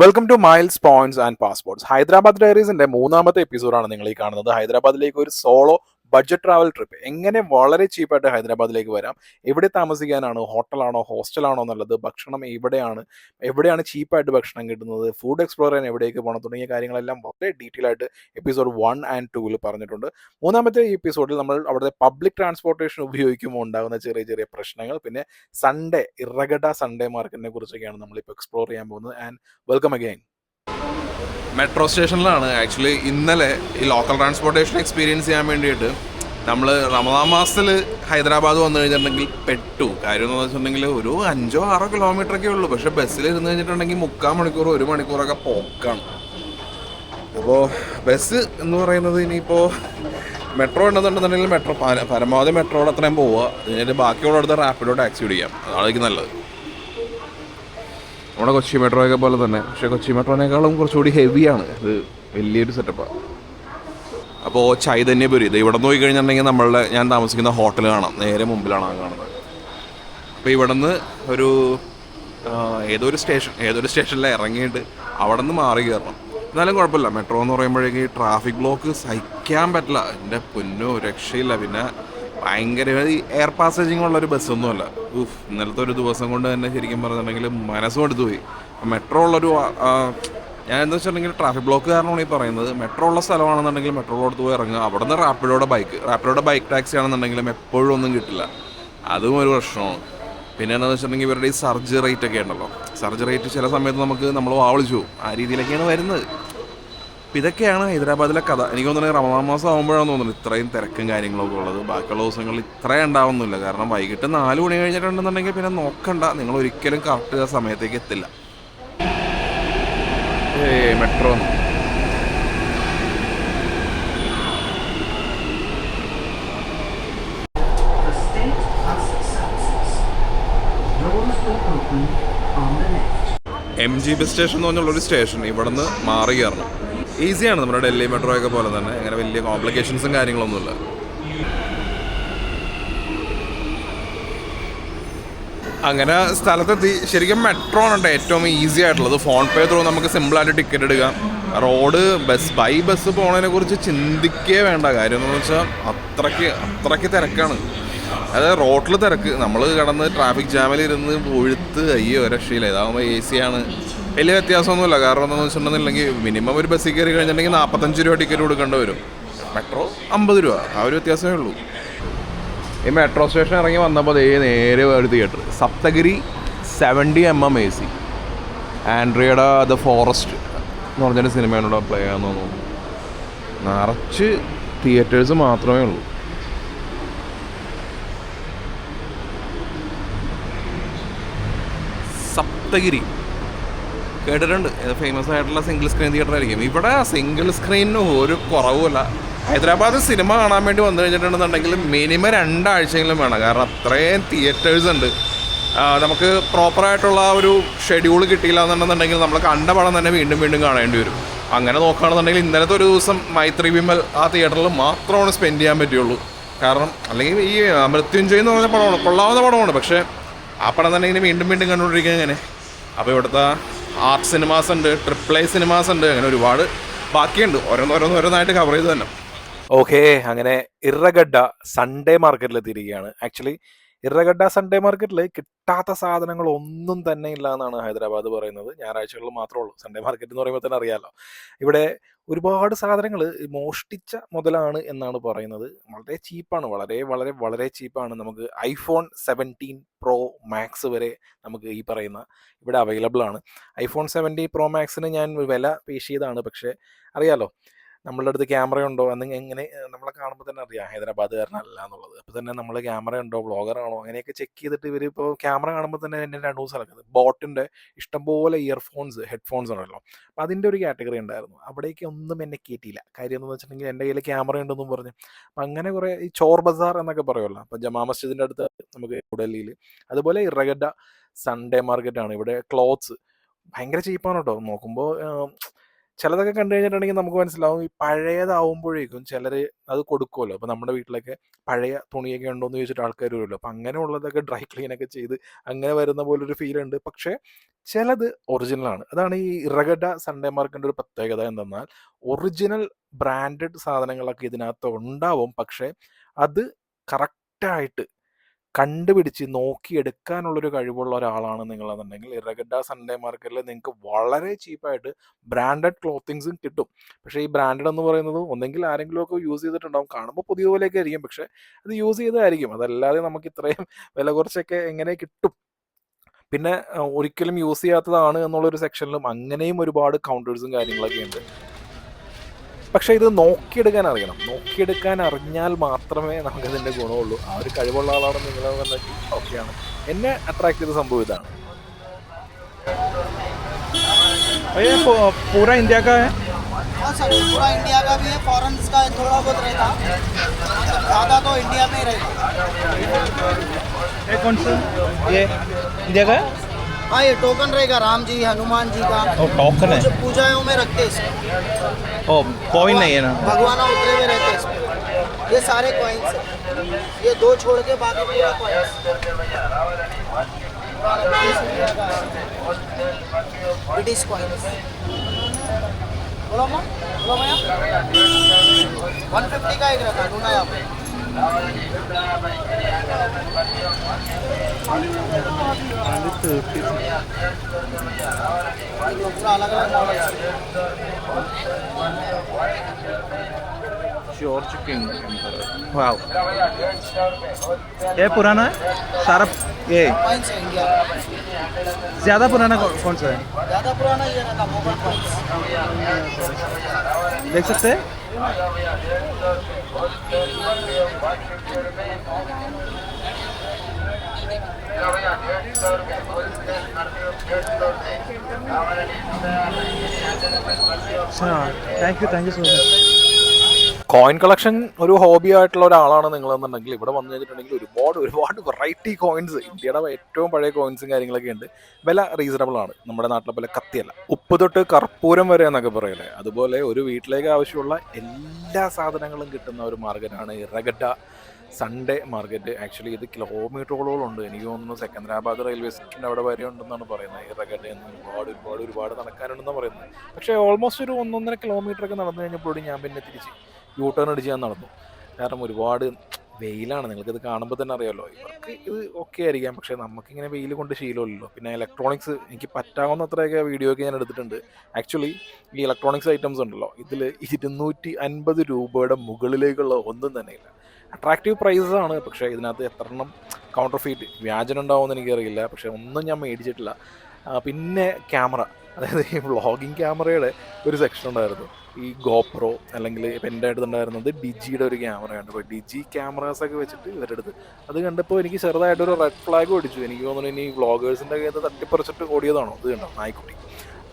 Welcome to miles points and passports. Hyderabad ഡയറീസിന്റെ മൂന്നാമത്തെ എപ്പിസോഡാണ് നിങ്ങൾ ഈ കാണുന്നത്. ഹൈദരാബാദിലേക്ക് ഒരു സോളോ ബഡ്ജറ്റ് ട്രാവൽ ട്രിപ്പ് എങ്ങനെ വളരെ ചീപ്പായിട്ട് ഹൈദരാബാദിലേക്ക് വരാം, എവിടെ താമസിക്കാനാണ്, ഹോട്ടലാണോ ഹോസ്റ്റലാണോ എന്നുള്ളത്, ഭക്ഷണം എവിടെയാണ് ചീപ്പായിട്ട് ഭക്ഷണം കിട്ടുന്നത്, ഫുഡ് എക്സ്പ്ലോർ ചെയ്യാൻ എവിടേക്ക് പോകണം തുടങ്ങിയ കാര്യങ്ങളെല്ലാം വളരെ ഡീറ്റെയിൽ ആയിട്ട് എപ്പിസോഡ് 1 and 2 പറഞ്ഞിട്ടുണ്ട്. മൂന്നാമത്തെ ഈ എപ്പിസോഡിൽ നമ്മൾ അവിടുത്തെ പബ്ലിക് ട്രാൻസ്പോർട്ടേഷൻ ഉപയോഗിക്കുമ്പോൾ ഉണ്ടാകുന്ന ചെറിയ ചെറിയ പ്രശ്നങ്ങൾ, പിന്നെ ഇറഗഡ സൺഡേ മാർക്കറ്റിനെ കുറിച്ചൊക്കെയാണ് നമ്മളിപ്പോൾ എക്സ്പ്ലോർ ചെയ്യാൻ പോകുന്നത്. And welcome again. മെട്രോ സ്റ്റേഷനിലാണ് ആക്ച്വലി ഇന്നലെ ഈ ലോക്കൽ ട്രാൻസ്പോർട്ടേഷൻ എക്സ്പീരിയൻസ് ചെയ്യാൻ വേണ്ടിയിട്ട് നമ്മൾ റമദാൻ മാസത്തിൽ ഹൈദരാബാദ് വന്നു കഴിഞ്ഞിട്ടുണ്ടെങ്കിൽ പെട്ടു. കാര്യം എന്ന് വെച്ചിട്ടുണ്ടെങ്കിൽ ഒരു 5-6 കിലോമീറ്ററൊക്കെ ഉള്ളൂ, പക്ഷേ ബസ്സിൽ ഇരുന്ന് കഴിഞ്ഞിട്ടുണ്ടെങ്കിൽ 3/4 മണിക്കൂർ 1 മണിക്കൂറൊക്കെ പോക്കാണ്. അപ്പോൾ ബസ് എന്ന് പറയുന്നത് ഇനിയിപ്പോൾ മെട്രോ ഉണ്ടെന്നുണ്ടെന്നുണ്ടെങ്കിൽ പരമാവധി മെട്രോയുടെ അത്രയും പോവുക, എന്നിട്ട് ബാക്കിയുള്ള അടുത്ത് റാപ്പിഡോ ടാക്സി പിടിക്കാം. അതായിരിക്കും നല്ലത്. നമ്മുടെ കൊച്ചി മെട്രോയൊക്കെ പോലെ തന്നെ, പക്ഷേ കൊച്ചി മെട്രോനേക്കാളും കുറച്ചുകൂടി ഹെവിയാണ്. ഇത് വലിയൊരു സെറ്റപ്പാണ്. അപ്പോൾ ചൈതന്യപുരി ഇത് ഇവിടെ നിന്ന് പോയി കഴിഞ്ഞിട്ടുണ്ടെങ്കിൽ ഞാൻ താമസിക്കുന്ന ഹോട്ടൽ കാണാം, നേരെ മുമ്പിലാണ് കാണുന്നത്. അപ്പോൾ ഇവിടെ നിന്ന് ഒരു ഏതൊരു സ്റ്റേഷനിൽ ഇറങ്ങിയിട്ട് അവിടെ നിന്ന് മാറി കയറണം. എന്നാലും കുഴപ്പമില്ല. മെട്രോ എന്ന് പറയുമ്പോഴേക്ക് ട്രാഫിക് ബ്ലോക്ക് സഹിക്കാൻ പറ്റില്ല. എൻ്റെ പൊന്നോ രക്ഷയില്ല. പിന്നെ ഭയങ്കര എയർ പാസേജിങ് ഉള്ളൊരു ബസ്സൊന്നുമല്ല. ഇന്നലത്തെ ഒരു ദിവസം കൊണ്ട് തന്നെ ശരിക്കും പറഞ്ഞിട്ടുണ്ടെങ്കിൽ മനസ്സും എടുത്തു പോയി. മെട്രോ ഉള്ളൊരു ഞാൻ എന്താ വെച്ചിട്ടുണ്ടെങ്കിൽ ട്രാഫിക് ബ്ലോക്ക് കാരണമാണ് ഈ പറയുന്നത്. മെട്രോ ഉള്ള സ്ഥലമാണെന്നുണ്ടെങ്കിൽ മെട്രോയിലോട്ട് പോയി ഇറങ്ങുക, അവിടെ നിന്ന് റാപ്പിഡോയുടെ ബൈക്ക് ടാക്സി ആണെന്നുണ്ടെങ്കിലും എപ്പോഴും ഒന്നും കിട്ടില്ല. അതും ഒരു പ്രശ്നമാണ്. പിന്നെ എന്താണെന്ന് വെച്ചിട്ടുണ്ടെങ്കിൽ ഇവരുടെ ഈ സർജ് റേറ്റ് ഒക്കെ ഉണ്ടല്ലോ, സർജ് റേറ്റ് ചില സമയത്ത് നമ്മൾ വാവിളിച്ചു പോകും. ആ രീതിയിലൊക്കെയാണ് വരുന്നത്. അപ്പം ഇതൊക്കെയാണ് ഹൈദരാബാദിലെ കഥ. എനിക്ക് തോന്നുന്നത് റമദാൻ മാസം ആകുമ്പോഴാണ് തോന്നുന്നത് ഇത്രയും തിരക്കും കാര്യങ്ങളൊക്കെ ഉള്ളത്. ബാക്കിയുള്ള ദിവസങ്ങളിൽ ഇത്രയും ഉണ്ടാവുന്നില്ല. കാരണം വൈകിട്ട് 4 മണി കഴിഞ്ഞിട്ടുണ്ടെന്നുണ്ടെങ്കിൽ പിന്നെ നോക്കണ്ട, നിങ്ങൾ ഒരിക്കലും കറക്റ്റ് ആ സമയത്തേക്ക് എത്തില്ല. മെട്രോ MGB സ്റ്റേഷൻ എന്ന് പറഞ്ഞുള്ളൊരു സ്റ്റേഷൻ. ഇവിടെ നിന്ന് മാറി കയറണം. ഈസിയാണ്, നമ്മുടെ ഡൽഹി മെട്രോ ഒക്കെ പോലെ തന്നെ. അങ്ങനെ വലിയ കോംപ്ലിക്കേഷൻസും കാര്യങ്ങളൊന്നുമില്ല. അങ്ങനെ സ്ഥലത്തെത്തി. ശരിക്കും മെട്രോ ആണ് ഏറ്റവും ഈസി ആയിട്ടുള്ളത്. ഫോൺ പേ ത്രൂ നമുക്ക് സിമ്പിളായിട്ട് ടിക്കറ്റ് എടുക്കാം. റോഡ് ബസ് പോകുന്നതിനെ കുറിച്ച് ചിന്തിക്കേ വേണ്ട. കാര്യം എന്ന് വെച്ചാൽ അത്രയ്ക്ക് തിരക്കാണ്. അതായത് റോഡിൽ തിരക്ക്. നമ്മൾ കിടന്ന് ട്രാഫിക് ജാമിൽ ഇരുന്ന് പൊഴുത്ത് അയ്യോ രക്ഷയില്ല. ഇതാകുമ്പോൾ AC ആണ്. വലിയ വ്യത്യാസമൊന്നുമില്ല. കാരണം എന്താണെന്ന് വെച്ചിട്ടുണ്ടെന്നുണ്ടെങ്കിൽ മിനിമം ഒരു ബസ്സിൽ കയറി കഴിഞ്ഞിട്ടുണ്ടെങ്കിൽ 45 രൂപ ടിക്കറ്റ് കൊടുക്കേണ്ടി വരും. മെട്രോ 50 രൂപ. ആ ഒരു വ്യത്യാസമേ ഉള്ളൂ. ഈ മെട്രോ സ്റ്റേഷൻ ഇറങ്ങി വന്നപ്പോൾ നേരെ ഒരു തിയേറ്റർ, സപ്തഗിരി 70mm AC, ആൻഡ്രിയയുടെ ദ ഫോറസ്റ്റ് എന്ന് പറഞ്ഞൊരു സിനിമയോട് പ്ലേ ആണെന്ന് തോന്നുന്നു. നിറച്ച് തിയേറ്റേഴ്സ് മാത്രമേ ഉള്ളൂ. സപ്തഗിരി കേട്ടിട്ടുണ്ട്. ഫേമസ് ആയിട്ടുള്ള സിംഗിൾ സ്ക്രീൻ തിയേറ്റർ ആയിരിക്കും. ഇവിടെ സിംഗിൾ സ്ക്രീനിന് ഒരു കുറവുമില്ല. ഹൈദരാബാദ് സിനിമ കാണാൻ വേണ്ടി വന്നു കഴിഞ്ഞിട്ടുണ്ടെന്നുണ്ടെങ്കിൽ മിനിമം 2 ആഴ്ചയെങ്കിലും വേണം. കാരണം അത്രയും തിയേറ്റേഴ്സ് ഉണ്ട്. നമുക്ക് പ്രോപ്പറായിട്ടുള്ള ഒരു ഷെഡ്യൂൾ കിട്ടിയില്ല എന്നുണ്ടെന്നുണ്ടെങ്കിൽ നമ്മൾ കണ്ട പടം തന്നെ വീണ്ടും കാണേണ്ടി വരും. അങ്ങനെ നോക്കുകയാണെന്നുണ്ടെങ്കിൽ ഇന്നലത്തെ ഒരു ദിവസം മൈത്രി വിമൽ ആ തിയേറ്ററിൽ മാത്രമാണ് സ്പെൻഡ് ചെയ്യാൻ പറ്റുള്ളൂ. കാരണം അല്ലെങ്കിൽ ഈ മൃത്യുഞ്ജയ് എന്ന് പറഞ്ഞ പടമാണ്, കൊള്ളാവുന്ന പടമാണ്. പക്ഷേ ആ പടം തന്നെ ഇങ്ങനെ വീണ്ടും കണ്ടുകൊണ്ടിരിക്കുക എങ്ങനെ. അപ്പോൾ ഇവിടുത്തെ ആർട്ട് സിനിമാസ് ഉണ്ട്, AAA സിനിമാസ് ഉണ്ട്, അങ്ങനെ ഒരുപാട് ബാക്കിയുണ്ട്. ഓരോന്നായിട്ട് കവർ ചെയ്ത് തന്നെ. ഓക്കെ, അങ്ങനെ ഇറഗഡ സൺഡേ മാർക്കറ്റിൽ എത്തിയിരിക്കുകയാണ്. ആക്ച്വലി ഇറഗഡ സൺഡേ മാർക്കറ്റിൽ കിട്ടാത്ത സാധനങ്ങൾ ഒന്നും തന്നെ ഇല്ല എന്നാണ് ഹൈദരാബാദ് പറയുന്നത്. ഞായറാഴ്ചകളിൽ മാത്രമേ ഉള്ളൂ. സൺഡേ മാർക്കറ്റ് എന്ന് പറയുമ്പോൾ തന്നെ അറിയാമല്ലോ, ഇവിടെ ഒരുപാട് സാധനങ്ങൾ മോഷ്ടിച്ച മുതലാണ് എന്നാണ് പറയുന്നത്. വളരെ ചീപ്പാണ്, വളരെ ചീപ്പാണ്. നമുക്ക് iPhone 17 Pro Max വരെ നമുക്ക് ഈ പറയുന്ന ഇവിടെ അവൈലബിൾ ആണ്. iPhone 17 Pro Maxന് ഞാൻ വില പേശ് ചെയ്താണ്. പക്ഷേ അറിയാലോ, നമ്മളുടെ അടുത്ത് ക്യാമറ ഉണ്ടോ എന്ന് എങ്ങനെ നമ്മളെ കാണുമ്പോൾ തന്നെ അറിയാം ഹൈദരാബാദുകാരനല്ല എന്നുള്ളത്. അപ്പോൾ തന്നെ നമ്മൾ ക്യാമറ ഉണ്ടോ, ബ്ലോഗറാണോ, അങ്ങനെയൊക്കെ ചെക്ക് ചെയ്തിട്ട് ഇവർ ഇപ്പോൾ ക്യാമറ കാണുമ്പോൾ തന്നെ എന്നെ 2 ദിവസം നടക്കുന്നത്. ബോട്ടിൻ്റെ ഇഷ്ടംപോലെ ഹെഡ്ഫോൺസ് ഉണ്ടല്ലോ. അപ്പോൾ അതിൻ്റെ ഒരു കാറ്റഗറി ഉണ്ടായിരുന്നു. അവിടേക്ക് ഒന്നും എന്നെ കയറ്റിയില്ല. കാര്യം എന്താണെന്ന് വെച്ചിട്ടുണ്ടെങ്കിൽ എൻ്റെ കയ്യിൽ ക്യാമറ ഉണ്ടെന്നും പറഞ്ഞു. അപ്പം അങ്ങനെ കുറേ ഈ ചോർ ബസാർ എന്നൊക്കെ പറയുമല്ലോ, അപ്പോൾ ജമാ മസ്ജിദിൻ്റെ അടുത്ത് നമുക്ക് ന്യൂഡൽഹിയിൽ. അതുപോലെ ഇറഗഡ സൺഡേ മാർക്കറ്റാണ്. ഇവിടെ ക്ലോത്ത്സ് ഭയങ്കര ചീപ്പാണ് കേട്ടോ. നോക്കുമ്പോൾ ചിലതൊക്കെ കണ്ടു കഴിഞ്ഞിട്ടുണ്ടെങ്കിൽ നമുക്ക് മനസ്സിലാവും ഈ പഴയതാവുമ്പോഴേക്കും ചിലർ അത് കൊടുക്കുമല്ലോ. അപ്പോൾ നമ്മുടെ വീട്ടിലൊക്കെ പഴയ തുണിയൊക്കെ ഉണ്ടോ എന്ന് ചോദിച്ചിട്ട് ആൾക്കാർ വരുമല്ലോ. അപ്പം അങ്ങനെയുള്ളതൊക്കെ ഡ്രൈ ക്ലീനൊക്കെ ചെയ്ത് അങ്ങനെ വരുന്ന പോലൊരു ഫീൽ ഉണ്ട്. പക്ഷേ ചിലത് ഒറിജിനലാണ്. അതാണ് ഈ ഇറഗഡ സൺഡേ മാർക്കറ്റിൻ്റെ ഒരു പ്രത്യേകത എന്തെന്നാൽ ഒറിജിനൽ ബ്രാൻഡഡ് സാധനങ്ങളൊക്കെ ഇതിനകത്ത് ഉണ്ടാവും. പക്ഷേ അത് കറക്റ്റായിട്ട് കണ്ടുപിടിച്ച് നോക്കിയെടുക്കാനുള്ളൊരു കഴിവുള്ള ഒരാളാണ് നിങ്ങളെന്നുണ്ടെങ്കിൽ ഇറഗഡ സൺഡേ മാർക്കറ്റിൽ നിങ്ങൾക്ക് വളരെ ചീപ്പായിട്ട് ബ്രാൻഡഡ് ക്ലോത്തിങ്സും കിട്ടും. പക്ഷേ ഈ ബ്രാൻഡഡ് എന്ന് പറയുന്നത് ഒന്നെങ്കിൽ ആരെങ്കിലുമൊക്കെ യൂസ് ചെയ്തിട്ടുണ്ടാവും, കാണുമ്പോൾ പുതിയ പോലെയൊക്കെ ആയിരിക്കും, പക്ഷേ അത് യൂസ് ചെയ്തതായിരിക്കും. അതല്ലാതെ നമുക്ക് ഇത്രയും വില കുറച്ചൊക്കെ എങ്ങനെ കിട്ടും? പിന്നെ ഒരിക്കലും യൂസ് ചെയ്യാത്തതാണ് എന്നുള്ളൊരു സെക്ഷനിലും അങ്ങനെയും ഒരുപാട് കൗണ്ടേഴ്സും കാര്യങ്ങളൊക്കെ ഉണ്ട്. പക്ഷേ ഇത് നോക്കിയെടുക്കാൻ അറിയണം. നോക്കിയെടുക്കാൻ അറിഞ്ഞാൽ മാത്രമേ നമുക്കതിൻ്റെ ഗുണമുള്ളൂ. ആ ഒരു കഴിവുള്ള ആളാണ് നിങ്ങളെന്നുണ്ടെങ്കിൽ ഓക്കെയാണ്. എന്നെ അട്രാക്ട് ചെയ്ത സംഭവം ഇതാണ്. ये पूरा इंडिया का है? हाँ सर, पूरा इंडिया का भी है, फॉरेन्स का थोड़ा बहुत रहता, ज़्यादा तो इंडिया में ही रहता। ये कौन सा? ये इंडिया का है? हाँ, ये टोकन रहेगा राम जी हनुमान जी का। ओ टोकन है। पूजाओं में रखते हैं इसको। ओ कॉइन नहीं है ना? भगवान उतरे हुए रहते हैं इसमें। ये सारे कॉइन्स है, ये दो छोड़ के बाकी पूरा कॉइन्स। British coins. बोलो माँ, बोलो भैया। 150 का एक रखा ढूंढा यहाँ पे। पूरा अलग अलग मॉडल जॉर्ज किंग वाओ, ये पुराना है सारा। ये कॉइन्स है इंडिया का। ज़्यादा पुराना कौन सा है? ज़्यादा पुराना ये रहता मोबाइल कॉइन्स। देख सकते हैं? अच्छा, thank you so much. Coin collection ഒരു ഹോബി ആയിട്ടുള്ള ഒരാളാണ് നിങ്ങളെന്നുണ്ടെങ്കിൽ ഇവിടെ വന്നു കഴിഞ്ഞിട്ടുണ്ടെങ്കിൽ ഒരുപാട് വെറൈറ്റി കോയിൻസ്, ഇന്ത്യയുടെ ഏറ്റവും പഴയ കോയിൻസും കാര്യങ്ങളൊക്കെ ഉണ്ട്. വില റീസണബിൾ ആണ്. നമ്മുടെ നാട്ടിലെ പോലെ കത്തിയല്ല. ഉപ്പ് തൊട്ട് കർപ്പൂരം വരെ എന്നൊക്കെ പറയല്ലേ, അതുപോലെ ഒരു വീട്ടിലേക്ക് ആവശ്യമുള്ള എല്ലാ സാധനങ്ങളും കിട്ടുന്ന ഒരു മാർക്കറ്റാണ് ഇറഗഡ സൺഡേ മാർക്കറ്റ്. ആക്ച്വലി ഇത് കിലോമീറ്ററുകളോളം ഉണ്ട്. എനിക്ക് തോന്നുന്നു സെക്കന്ദരാബാദ് റെയിൽവേ സ്റ്റേഷൻ്റെ അവിടെ വരെ ഉണ്ടെന്നാണ് പറയുന്നത്. ഇറഗഡയിൽ നിന്ന് ഒരുപാട് നടക്കാനുണ്ടെന്നാണ് പറയുന്നത്. പക്ഷേ ഓൾമോസ്റ്റ് ഒരു 1.5 കിലോമീറ്ററൊക്കെ നടന്നു കഴിഞ്ഞപ്പോഴും ഞാൻ പിന്നെ തിരിച്ച് യൂ ടേൺ അടിച്ച് ഞാൻ നടന്നു. കാരണം ഒരുപാട് വെയിലാണ്. നിങ്ങൾക്കിത് കാണുമ്പോൾ തന്നെ അറിയാമല്ലോ. ഇവർക്ക് ഇത് ഓക്കെ ആയിരിക്കാം, പക്ഷേ നമുക്കിങ്ങനെ വെയിൽ കൊണ്ട് ശീലമില്ലല്ലോ. പിന്നെ ഇലക്ട്രോണിക്സ് എനിക്ക് പറ്റാവുന്നത്രയൊക്കെ വീഡിയോ ഒക്കെ ഞാൻ എടുത്തിട്ടുണ്ട്. ആക്ച്വലി ഈ ഇലക്ട്രോണിക്സ് ഐറ്റംസ് ഉണ്ടല്ലോ, ഇതിൽ 250 രൂപയുടെ മുകളിലേക്കുള്ള ഒന്നും തന്നെ ഇല്ല. അട്രാക്റ്റീവ് പ്രൈസാണ്, പക്ഷേ ഇതിനകത്ത് എത്രണ്ണം കൗണ്ടർ ഫീറ്റ് വ്യാജനം ഉണ്ടാവുമെന്ന് എനിക്കറിയില്ല. പക്ഷേ ഒന്നും ഞാൻ മേടിച്ചിട്ടില്ല. പിന്നെ ക്യാമറ, അതായത് ഈ വ്ളോഗിങ് ക്യാമറയുടെ ഒരു സെക്ഷൻ ഉണ്ടായിരുന്നു. ഈ ഗോപ്രോ അല്ലെങ്കിൽ ഇപ്പം എൻ്റെ അടുത്തുണ്ടായിരുന്നത് ഡിജിയുടെ ഒരു ക്യാമറയുണ്ട്. അപ്പോൾ ഡിജി ക്യാമറാസൊക്കെ വെച്ചിട്ട് ഇവരുടെ അടുത്ത് അത് കണ്ടപ്പോൾ എനിക്ക് ചെറുതായിട്ടൊരു റെഡ് ഫ്ലാഗ് ഓടിച്ചു. എനിക്ക് തോന്നുന്നു ഇനി വ്ളോഗേഴ്സിൻ്റെ കയ്യിൽ തട്ടിപ്പറിച്ചിട്ട് ഓടിയതാണോ ഇത് കണ്ടോ നായ്ക്കുട്ടി.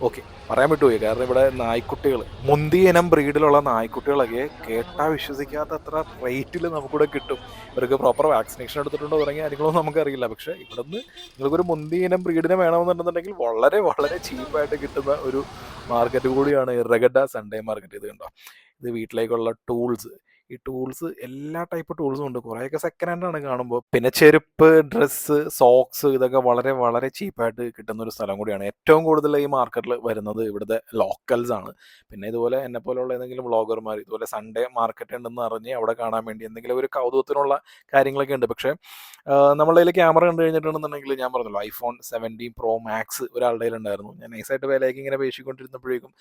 ഓക്കെ, പറയാൻ വിട്ടുപോയി. കാരണം ഇവിടെ നായ്ക്കുട്ടികൾ, മുന്തിയ ഇനം ബ്രീഡിലുള്ള നായ്ക്കുട്ടികളൊക്കെ കേട്ടാൽ വിശ്വസിക്കാത്ത അത്ര റേറ്റിൽ നമുക്കിവിടെ കിട്ടും. ഇവർക്ക് പ്രോപ്പർ വാക്സിനേഷൻ എടുത്തിട്ടുണ്ടോ തുടങ്ങിയ കാര്യങ്ങളൊന്നും നമുക്കറിയില്ല. പക്ഷേ ഇവിടെ നിന്ന് നിങ്ങൾക്കൊരു മുന്തിയ ഇനം ബ്രീഡിനെ വേണമെന്നുണ്ടെന്നുണ്ടെങ്കിൽ വളരെ വളരെ ചീപ്പായിട്ട് കിട്ടുന്ന ഒരു മാർക്കറ്റ് കൂടിയാണ് ഇറഗഡ സൺഡേ മാർക്കറ്റ്. ഇത് കണ്ടോ, ഇത് വീട്ടിലേക്കുള്ള ടൂൾസ്. ഈ ടൂൾസ് എല്ലാ ടൈപ്പ് ടൂൾസും ഉണ്ട്. കുറേയൊക്കെ സെക്കൻഡ് ഹാൻഡാണ് കാണുമ്പോൾ. പിന്നെ ചെരുപ്പ്, ഡ്രസ്സ്, സോക്സ്, ഇതൊക്കെ വളരെ വളരെ ചീപ്പായിട്ട് കിട്ടുന്ന ഒരു സ്ഥലം കൂടിയാണ്. ഏറ്റവും കൂടുതൽ ഈ മാർക്കറ്റിൽ വരുന്നത് ഇവിടുത്തെ ലോക്കൽസ് ആണ്. പിന്നെ ഇതുപോലെ എന്നെ പോലെയുള്ള ഏതെങ്കിലും വ്ളോഗർമാർ ഇതുപോലെ സൺഡേ മാർക്കറ്റ് ഉണ്ടെന്ന് അറിഞ്ഞ് അവിടെ കാണാൻ വേണ്ടി എന്തെങ്കിലും ഒരു കൗതുകത്തിനുള്ള കാര്യങ്ങളൊക്കെ ഉണ്ട്. പക്ഷേ നമ്മളുടെ കയ്യിൽ ക്യാമറ കണ്ടു കഴിഞ്ഞിട്ടുണ്ടെന്നുണ്ടെങ്കിൽ ഞാൻ പറഞ്ഞല്ലോ iPhone 17 Pro Max ഒരാളുടെ കയ്യിലുണ്ടായിരുന്നു. ഞാൻ നൈസായിട്ട് വിലയ്ക്ക് ഇങ്ങനെ പേശിക്കൊണ്ടിരുന്നപ്പോഴേക്കും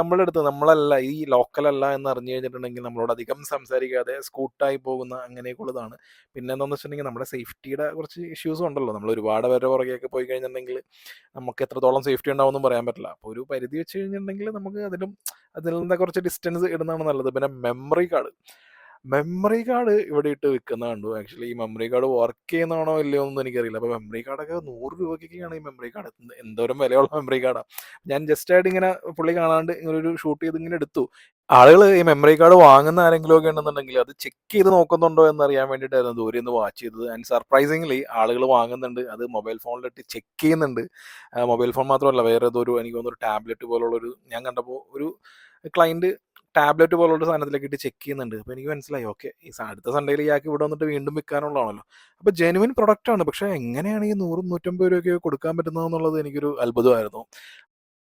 നമ്മളല്ല, ഈ ലോക്കലല്ല എന്ന് അറിഞ്ഞു കഴിഞ്ഞിട്ടുണ്ടെങ്കിൽ നമ്മളോട് അധികം സംസാരിക്കാതെ സ്കൂട്ടായി പോകുന്ന അങ്ങനെയൊക്കെയുള്ളതാണ്. പിന്നെ എന്താണെന്ന് വെച്ചിട്ടുണ്ടെങ്കിൽ നമ്മുടെ സേഫ്റ്റിയുടെ കുറച്ച് ഇഷ്യൂസും ഉണ്ടല്ലോ. നമ്മൾ ഒരുപാട് പേരുടെ പുറകെയൊക്കെ പോയി കഴിഞ്ഞിട്ടുണ്ടെങ്കിൽ നമുക്ക് എത്രത്തോളം സേഫ്റ്റി ഉണ്ടാവുമെന്നും പറയാൻ പറ്റില്ല. അപ്പോൾ ഒരു പരിധി വെച്ച് കഴിഞ്ഞിട്ടുണ്ടെങ്കിൽ നമുക്ക് അതിൽ നിന്ന് കുറച്ച് ഡിസ്റ്റൻസ് ഇടുന്നതാണ് നല്ലത്. പിന്നെ മെമ്മറി കാർഡ് മെമ്മറി കാർഡ് ഇവിടെ ഇട്ട് വിൽക്കുന്ന കണ്ടു. ആക്ച്വലി ഈ മെമ്മറി കാർഡ് വർക്ക് ചെയ്യുന്നതാണോ ഇല്ലയോ എന്നൊന്നും എനിക്കറിയില്ല. അപ്പോൾ മെമ്മറി കാർഡൊക്കെ 100 രൂപയ്ക്കൊക്കെയാണ് ഈ മെമ്മറി കാർഡ്. എന്തോരം വിലയുള്ള മെമ്മറി കാർഡാണ്. ഞാൻ ജസ്റ്റ് ആയിട്ട് ഇങ്ങനെ പുള്ളി കാണാണ്ട് ഇങ്ങനെ ഒരു ഷൂട്ട് ചെയ്ത് ഇങ്ങനെ എടുത്തു. ആളുകൾ ഈ മെമ്മറി കാർഡ് വാങ്ങുന്ന ആരെങ്കിലും ഒക്കെ ഉണ്ടെന്നുണ്ടെങ്കിൽ അത് ചെക്ക് ചെയ്ത് നോക്കുന്നുണ്ടോ എന്നറിയാൻ വേണ്ടിയിട്ടായിരുന്നു ദൂരെ നിന്ന് വാച്ച് ചെയ്തത്. ആൻഡ് സർപ്രൈസിംഗ്ലി ആളുകൾ വാങ്ങുന്നുണ്ട്, അത് മൊബൈൽ ഫോണിലിട്ട് ചെക്ക് ചെയ്യുന്നുണ്ട്. മൊബൈൽ ഫോൺ മാത്രമല്ല, വേറെ ഏതോ ഒരു എനിക്ക് തോന്നുന്നു ഒരു ടാബ്ലറ്റ് പോലുള്ളൊരു, ഞാൻ കണ്ടപ്പോൾ ഒരു ക്ലയൻറ്റ് ടാബ്ലറ്റ് പോലുള്ള സാധനത്തിലേക്ക് ഇട്ട് ചെക്ക് ചെയ്യുന്നുണ്ട്. അപ്പോൾ എനിക്ക് മനസ്സിലായി, ഓക്കെ ഈ അടുത്ത സൺഡേയിൽ ഇയാൾക്ക് ഇവിടെ വന്നിട്ട് വീണ്ടും വിൽക്കാനുള്ളതാണല്ലോ. അപ്പോൾ ജെനുവിൻ പ്രൊഡക്റ്റാണ്. പക്ഷേ എങ്ങനെയാണ് ഈ 100-150 രൂപയ്ക്ക് കൊടുക്കാൻ പറ്റുന്നതെന്നുള്ളത് എനിക്കൊരു അത്ഭുതമായിരുന്നു.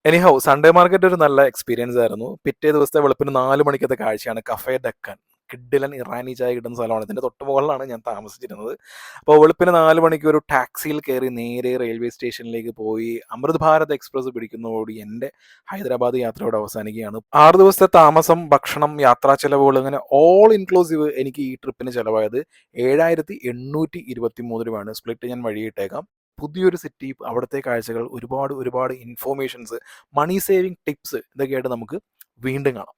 എനിഹൗ സൺഡേ മാർക്കറ്റ് ഒരു നല്ല എക്സ്പീരിയൻസ് ആയിരുന്നു. പിറ്റേ ദിവസത്തെ വെളുപ്പിന് 4 മണിക്കത്തെ കാഴ്ചയാണ് കഫേ ഡക്കൻ. കിഡിലൻ ഇറാനി ചായ കിട്ടുന്ന സ്ഥലമാണ്. ഇതിൻ്റെ തൊട്ട് മുകളിലാണ് ഞാൻ താമസിച്ചിരുന്നത്. അപ്പോൾ വെളുപ്പിന് 4 മണിക്ക് ഒരു ടാക്സിയിൽ കയറി നേരെ റെയിൽവേ സ്റ്റേഷനിലേക്ക് പോയി അമൃത് ഭാരത് എക്സ്പ്രസ് പിടിക്കുന്നതോടുകൂടി എൻ്റെ ഹൈദരാബാദ് യാത്രയോട് അവസാനിക്കുകയാണ്. 6 ദിവസത്തെ താമസം, ഭക്ഷണം, യാത്രാ ചെലവുകൾ, അങ്ങനെ ഓൾ ഇൻക്ലൂസീവ് എനിക്ക് ഈ ട്രിപ്പിന് ചിലവായത് 7,823 രൂപയാണ്. സ്പ്ലിറ്റ് ഞാൻ വഴിയിട്ടേക്കാം. പുതിയൊരു സിറ്റി, അവിടുത്തെ കാഴ്ചകൾ, ഒരുപാട് ഇൻഫോർമേഷൻസ്, മണി സേവിങ് ടിപ്സ്, ഇതൊക്കെയായിട്ട് നമുക്ക് വീണ്ടും കാണാം.